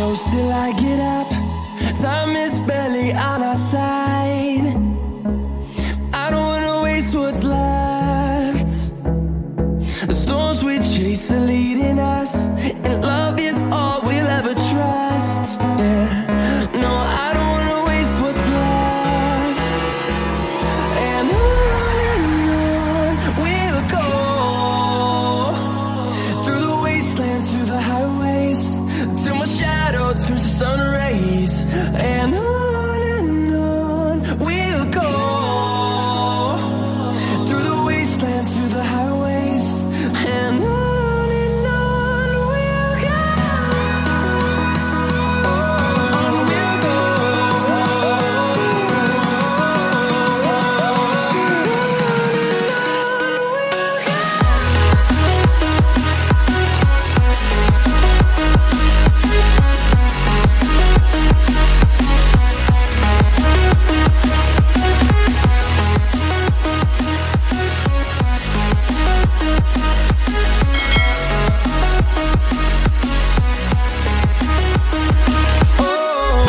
close till I get up. Time is barely on our side. I don't wanna waste what's left. The storms we chase are leading us, and love is all we'll ever trust. Yeah, no, I don't wanna waste what's left. And on we'll go, through the wastelands, through the highways, till my shadow turns to sun rays. And on we'll go, through the wastelands, through the highways, and on we'll go.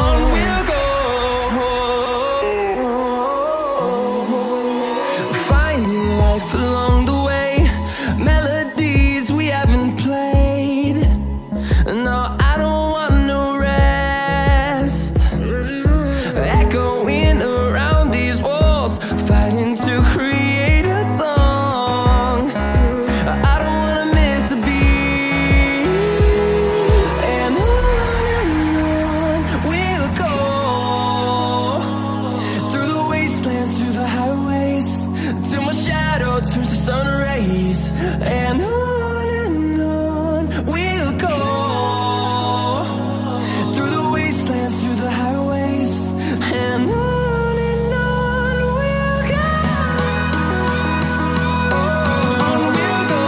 On we'll go. Finding life along the way, melodies we haven't played. No, I don't want no rest. Echoing around these walls, fighting to create a song. I don't wanna miss a beat. And on we'll go, through the wastelands, through the highways, till my shadow turns to sun rays. And on we'll go, through the wastelands, through the highways, and on we'll go. On we'll go.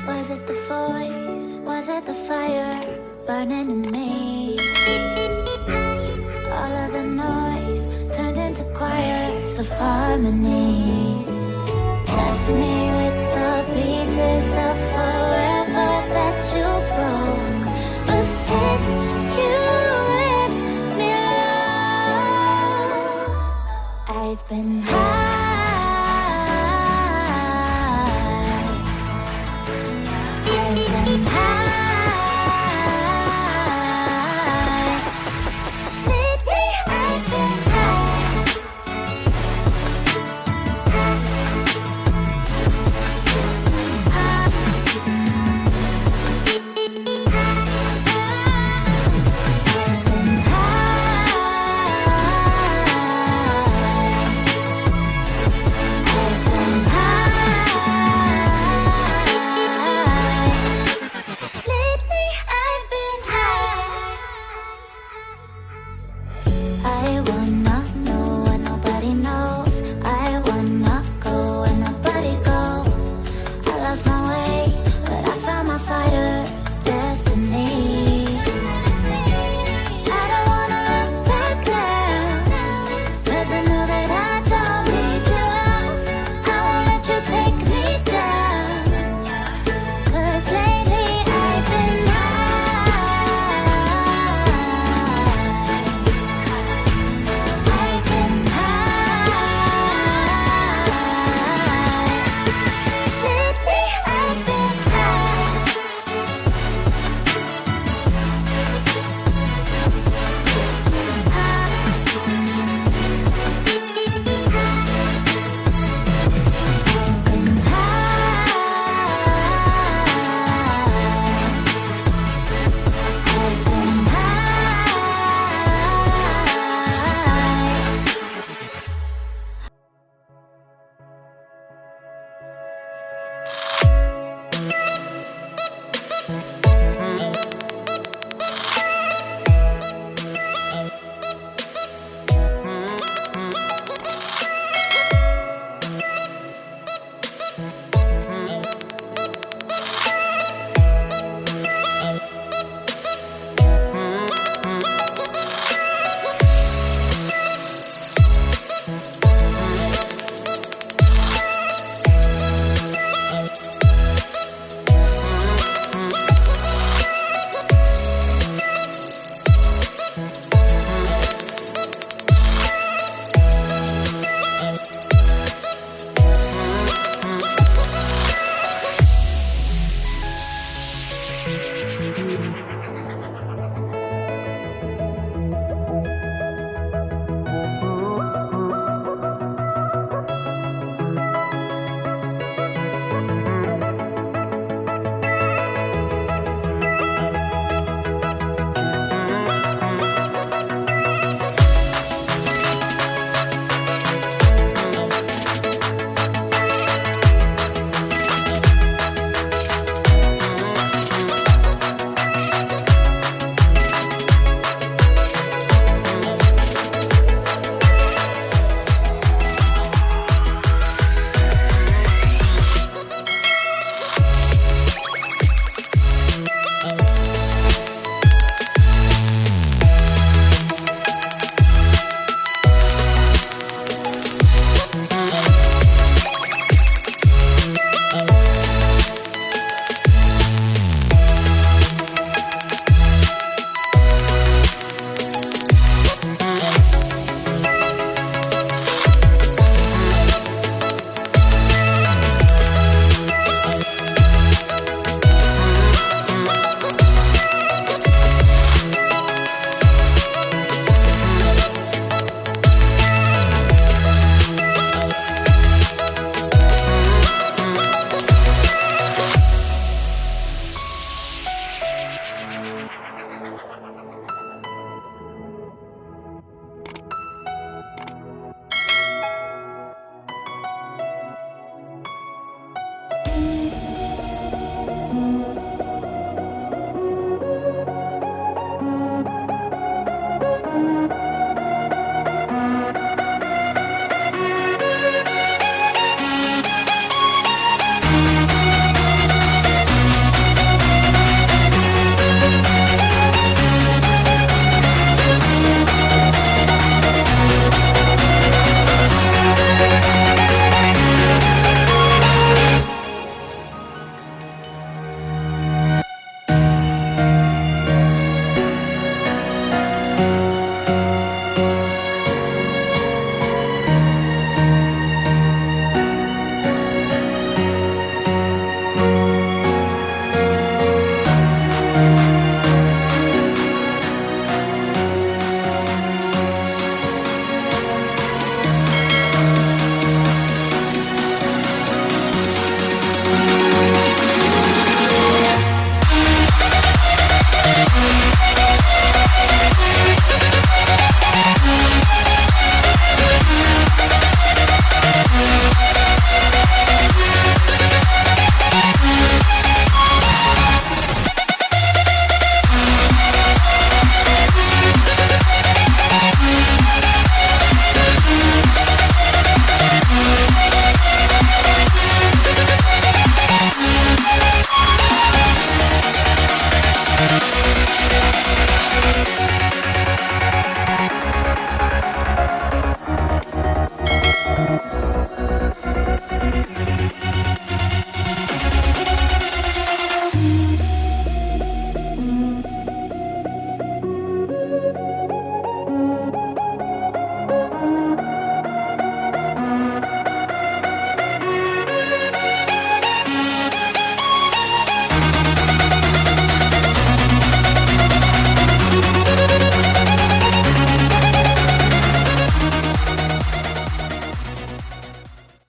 Was it the voice? Was it the fire burning in me? All of the noise turned into choirs of harmony. Left me with the pieces of forever.